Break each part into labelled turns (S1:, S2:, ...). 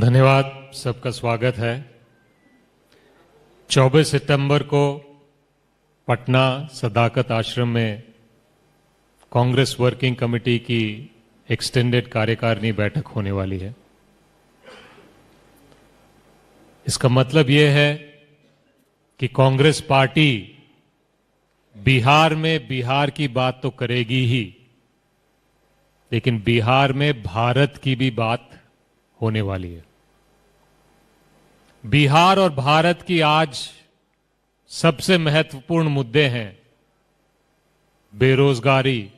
S1: धन्यवाद। सबका स्वागत है। 24 सितंबर को पटना सदाकत आश्रम में कांग्रेस वर्किंग कमेटी की एक्सटेंडेड कार्यकारिणी बैठक होने वाली है। इसका मतलब यह है कि कांग्रेस पार्टी बिहार में बिहार की बात तो करेगी ही, लेकिन बिहार में भारत की भी बात होने वाली है। बिहार और भारत की आज सबसे महत्वपूर्ण मुद्दे हैं बेरोजगारी,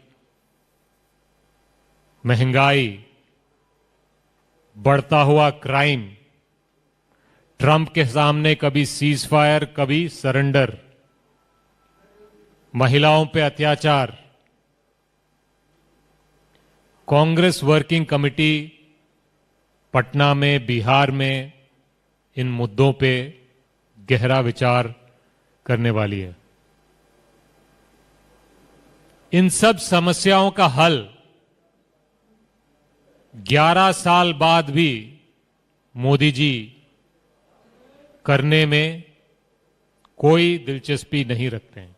S1: महंगाई, बढ़ता हुआ क्राइम, ट्रंप के सामने कभी सीज फायर कभी सरेंडर, महिलाओं पे अत्याचार। कांग्रेस वर्किंग कमेटी पटना में, बिहार में इन मुद्दों पे गहरा विचार करने वाली है। इन सब समस्याओं का हल 11 साल बाद भी मोदी जी करने में कोई दिलचस्पी नहीं रखते हैं।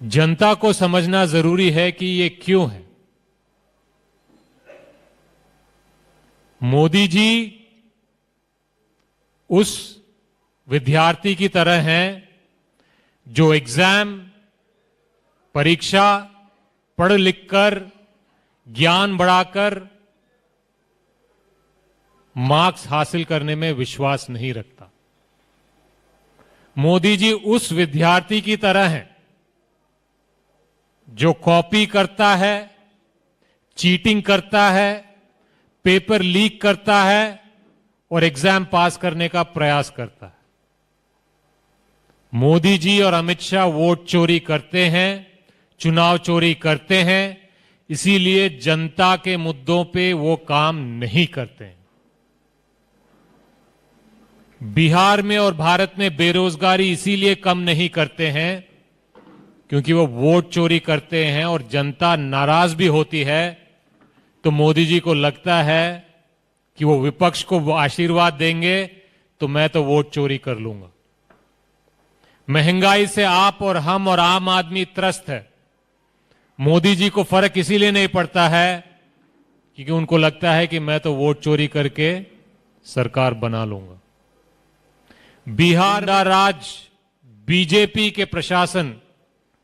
S1: जनता को समझना जरूरी है कि ये क्यों है। मोदी जी उस विद्यार्थी की तरह हैं जो एग्जाम, परीक्षा पढ़ लिख कर, ज्ञान बढ़ाकर मार्क्स हासिल करने में विश्वास नहीं रखता। मोदी जी उस विद्यार्थी की तरह हैं जो कॉपी करता है, चीटिंग करता है, पेपर लीक करता है और एग्जाम पास करने का प्रयास करता है। मोदी जी और अमित शाह वोट चोरी करते हैं, चुनाव चोरी करते हैं, इसीलिए जनता के मुद्दों पे वो काम नहीं करते हैं। बिहार में और भारत में बेरोजगारी इसीलिए कम नहीं करते हैं क्योंकि वो वोट चोरी करते हैं और जनता नाराज भी होती है, तो मोदी जी को लगता है कि वो विपक्ष को वो आशीर्वाद देंगे तो मैं तो वोट चोरी कर लूंगा। महंगाई से आप और हम और आम आदमी त्रस्त है। मोदी जी को फर्क इसीलिए नहीं पड़ता है क्योंकि उनको लगता है कि मैं तो वोट चोरी करके सरकार बना लूंगा। बिहार का राज बीजेपी के प्रशासन,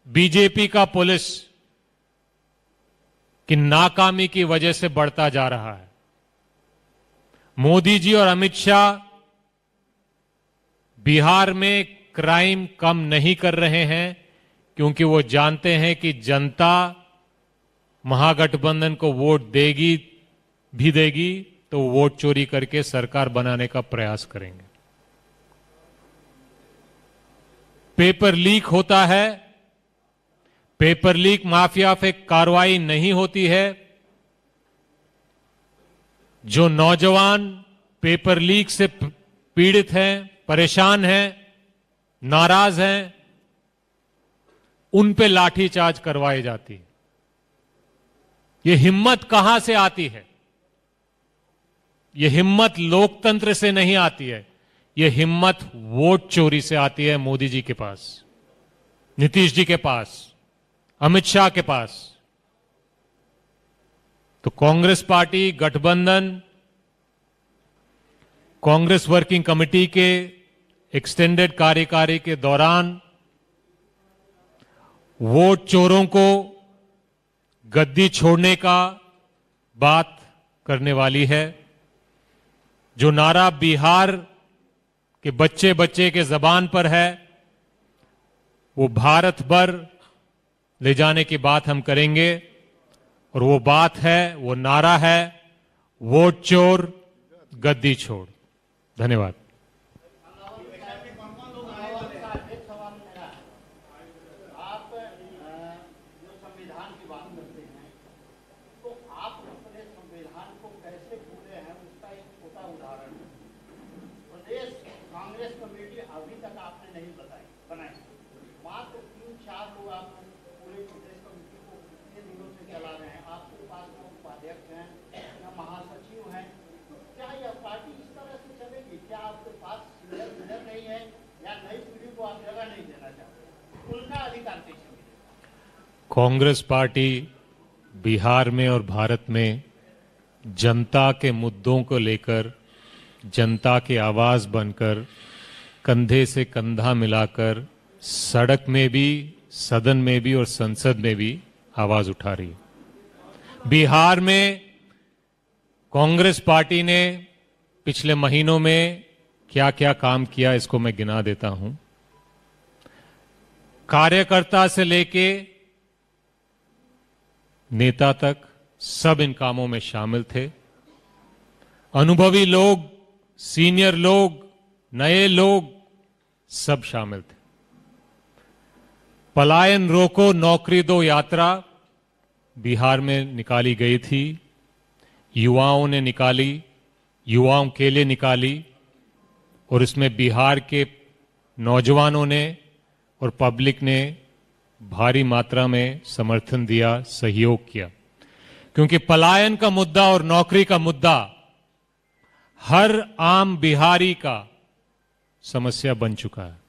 S1: बीजेपी का पुलिस की नाकामी की वजह से बढ़ता जा रहा है। मोदी जी और अमित शाह बिहार में क्राइम कम नहीं कर रहे हैं क्योंकि वो जानते हैं कि जनता महागठबंधन को वोट देगी भी देगी तो वोट चोरी करके सरकार बनाने का प्रयास करेंगे। पेपर लीक होता है, पेपर लीक माफिया पे कार्रवाई नहीं होती है। जो नौजवान पेपर लीक से पीड़ित हैं, परेशान हैं, नाराज हैं, उन पे लाठीचार्ज करवाई जाती है। ये हिम्मत कहां से आती है? ये हिम्मत लोकतंत्र से नहीं आती है। ये हिम्मत वोट चोरी से आती है। मोदी जी के पास, नीतीश जी के पास, अमित शाह के पास। तो कांग्रेस पार्टी गठबंधन कांग्रेस वर्किंग कमेटी के एक्सटेंडेड कार्यकारिणी के दौरान वोट चोरों को गद्दी छोड़ने का बात करने वाली है। जो नारा बिहार के बच्चे बच्चे के जबान पर है, वो भारत भर ले जाने की बात हम करेंगे। और वो बात है, वो नारा है, वोट चोर गद्दी छोड़। धन्यवाद।
S2: कांग्रेस कमेटी अभी तक आपने नहीं बनाई, मात्र 3-4 लोग आप पूरे प्रदेश कमेटी को कितने दिनों से चला रहे हैं। आपके पास उपाध्यक्ष हैं या महासचिव
S1: कांग्रेस पार्टी बिहार में और भारत में जनता के मुद्दों को लेकर, जनता की आवाज बनकर, कंधे से कंधा मिलाकर सड़क में भी, सदन में भी और संसद में भी आवाज उठा रही है। बिहार में कांग्रेस पार्टी ने पिछले महीनों में क्या क्या काम किया, इसको मैं गिना देता हूं। कार्यकर्ता से लेके नेता तक सब इन कामों में शामिल थे। अनुभवी लोग, सीनियर लोग, नए लोग सब शामिल थे। पलायन रोको नौकरी दो यात्रा बिहार में निकाली गई थी। युवाओं ने निकाली, युवाओं के लिए निकाली, और इसमें बिहार के नौजवानों ने और पब्लिक ने भारी मात्रा में समर्थन दिया, सहयोग किया, क्योंकि पलायन का मुद्दा और नौकरी का मुद्दा हर आम बिहारी का समस्या बन चुका है।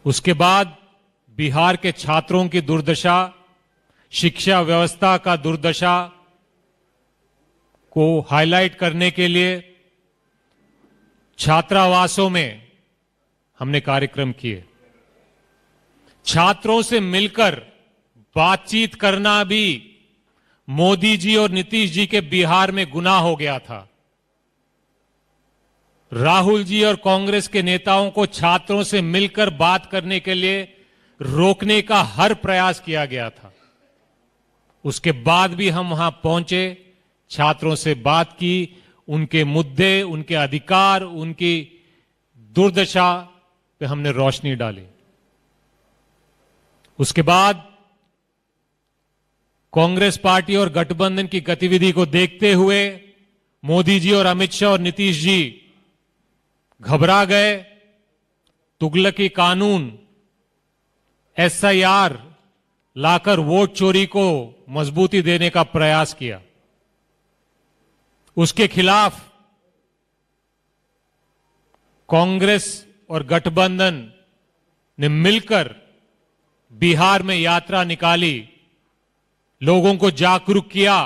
S1: उसके बाद बिहार के छात्रों की दुर्दशा, शिक्षा व्यवस्था का दुर्दशा को हाईलाइट करने के लिए छात्रावासों में हमने कार्यक्रम किए। छात्रों से मिलकर बातचीत करना भी मोदी जी और नीतीश जी के बिहार में गुनाह हो गया था। राहुल जी और कांग्रेस के नेताओं को छात्रों से मिलकर बात करने के लिए रोकने का हर प्रयास किया गया था। उसके बाद भी हम वहां पहुंचे, छात्रों से बात की, उनके मुद्दे, उनके अधिकार, उनकी दुर्दशा पे हमने रोशनी डाली। उसके बाद कांग्रेस पार्टी और गठबंधन की गतिविधि को देखते हुए मोदी जी और अमित शाह और नीतीश जी घबरा गए। तुगलकी कानून, एसआईआर लाकर वोट चोरी को मजबूती देने का प्रयास किया। उसके खिलाफ कांग्रेस और गठबंधन ने मिलकर बिहार में यात्रा निकाली, लोगों को जागरूक किया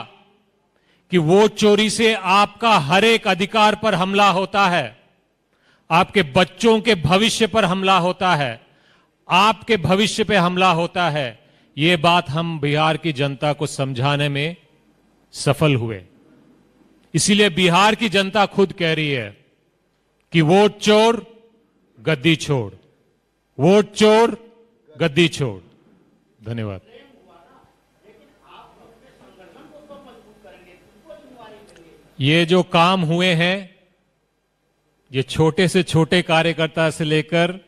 S1: कि वोट चोरी से आपका हर एक अधिकार पर हमला होता है, आपके बच्चों के भविष्य पर हमला होता है, आपके भविष्य पे हमला होता है। ये बात हम बिहार की जनता को समझाने में सफल हुए। इसीलिए बिहार की जनता खुद कह रही है कि वोट चोर गद्दी छोड़, वोट चोर गद्दी छोड़। धन्यवाद। ये जो काम हुए हैं, ये छोटे से छोटे कार्यकर्ता से लेकर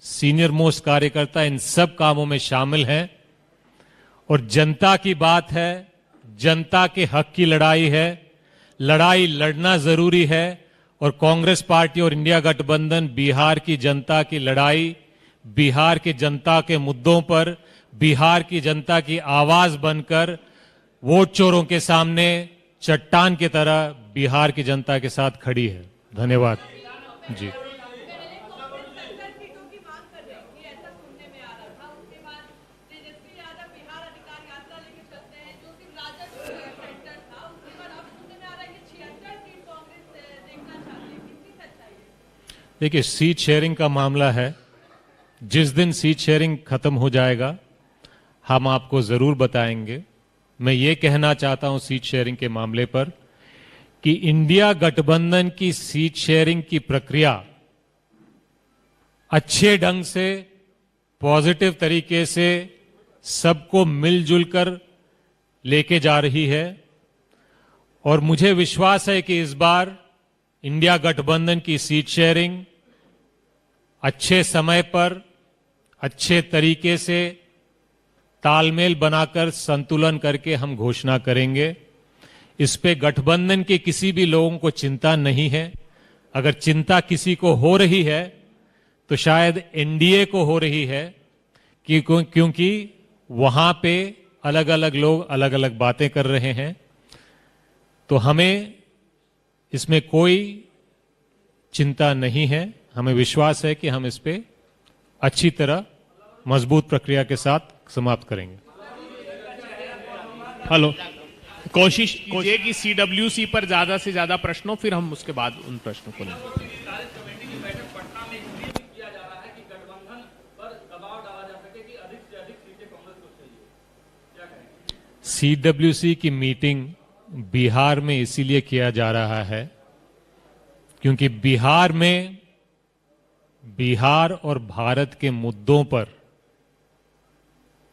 S1: सीनियर मोस्ट कार्यकर्ता इन सब कामों में शामिल हैं। और जनता की बात है, जनता के हक की लड़ाई है, लड़ाई लड़ना जरूरी है। और कांग्रेस पार्टी और इंडिया गठबंधन बिहार की जनता की लड़ाई, बिहार की जनता के मुद्दों पर बिहार की जनता की आवाज बनकर वोट चोरों के सामने चट्टान की तरह बिहार की जनता के साथ खड़ी है। धन्यवाद जी। देखिए, सीट शेयरिंग का मामला है। जिस दिन सीट शेयरिंग खत्म हो जाएगा हम आपको जरूर बताएंगे। मैं ये कहना चाहता हूं सीट शेयरिंग के मामले पर कि इंडिया गठबंधन की सीट शेयरिंग की प्रक्रिया अच्छे ढंग से, पॉजिटिव तरीके से सबको मिलजुल कर लेके जा रही है। और मुझे विश्वास है कि इस बार इंडिया गठबंधन की सीट शेयरिंग अच्छे समय पर, अच्छे तरीके से तालमेल बनाकर, संतुलन करके हम घोषणा करेंगे। इस पे गठबंधन के किसी भी लोगों को चिंता नहीं है। अगर चिंता किसी को हो रही है तो शायद एनडीए को हो रही है, क्योंकि वहां पे अलग अलग लोग अलग अलग बातें कर रहे हैं। तो हमें इसमें कोई चिंता नहीं है। हमें विश्वास है कि हम इस पे अच्छी तरह मजबूत प्रक्रिया के साथ समाप्त करेंगे।
S3: हेलो, कोशिश कीजिए कि सीडब्ल्यूसी पर ज्यादा से ज्यादा प्रश्न हो, फिर हम उसके बाद उन प्रश्नों को लेंगे।
S1: सीडब्ल्यूसी की मीटिंग बिहार में इसीलिए किया जा रहा है क्योंकि बिहार और भारत के मुद्दों पर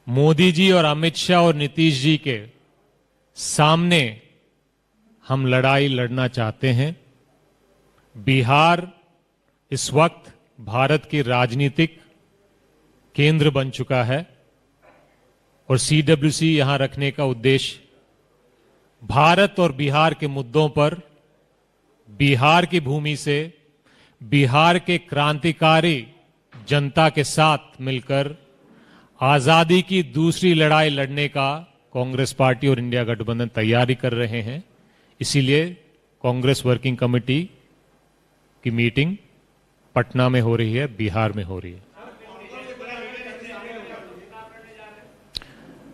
S1: मोदी जी और अमित शाह और नीतीश जी के सामने हम लड़ाई लड़ना चाहते हैं। बिहार इस वक्त भारत की राजनीतिक केंद्र बन चुका है और सीडब्ल्यूसी यहां रखने का उद्देश्य भारत और बिहार के मुद्दों पर बिहार की भूमि से बिहार के क्रांतिकारी जनता के साथ मिलकर आजादी की दूसरी लड़ाई लड़ने का कांग्रेस पार्टी और इंडिया गठबंधन तैयारी कर रहे हैं। इसीलिए कांग्रेस वर्किंग कमेटी की मीटिंग पटना में हो रही है, बिहार में हो रही है।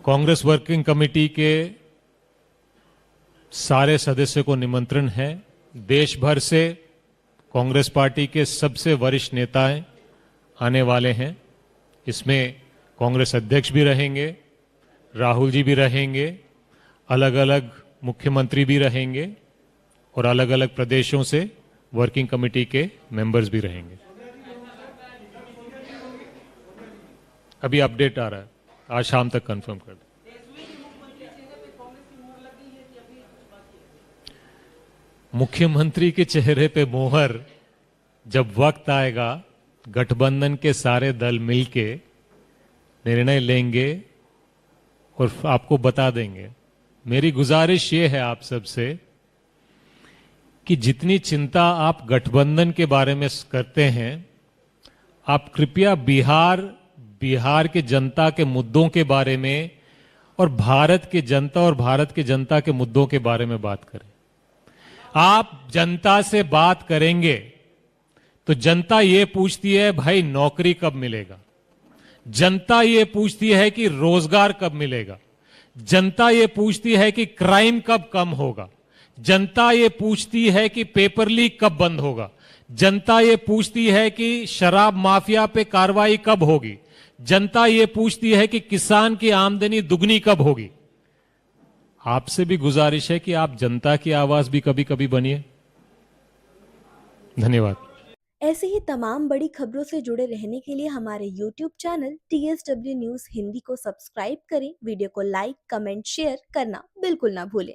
S1: कांग्रेस वर्किंग कमेटी के सारे सदस्यों को निमंत्रण है। देश भर से कांग्रेस पार्टी के सबसे वरिष्ठ नेताएं आने वाले हैं। इसमें कांग्रेस अध्यक्ष भी रहेंगे, राहुल जी भी रहेंगे, अलग अलग मुख्यमंत्री भी रहेंगे और अलग अलग प्रदेशों से वर्किंग कमेटी के मेंबर्स भी रहेंगे। अभी अपडेट आ रहा है, आज शाम तक कंफर्म कर दें। मुख्यमंत्री के चेहरे पे मोहर जब वक्त आएगा, गठबंधन के सारे दल मिलके निर्णय लेंगे और आपको बता देंगे। मेरी गुजारिश ये है आप सबसे कि जितनी चिंता आप गठबंधन के बारे में करते हैं, आप कृपया बिहार के जनता के मुद्दों के बारे में और भारत के जनता के मुद्दों के बारे में बात करें। आप जनता से बात करेंगे तो जनता ये पूछती है भाई नौकरी कब मिलेगा, जनता ये पूछती है कि रोजगार कब मिलेगा, जनता ये पूछती है कि क्राइम कब कम होगा, जनता ये पूछती है कि पेपर लीक कब बंद होगा, जनता ये पूछती है कि शराब माफिया पे कार्रवाई कब होगी, जनता ये पूछती है कि किसान की आमदनी दुगनी कब होगी। आपसे भी गुजारिश है कि आप जनता की आवाज भी कभी कभी बनिए। धन्यवाद।
S4: ऐसे ही तमाम बड़ी खबरों से जुड़े रहने के लिए हमारे YouTube channel TSW news Hindi को सब्सक्राइब करें। वीडियो को लाइक, कमेंट, शेयर करना बिल्कुल ना भूलें।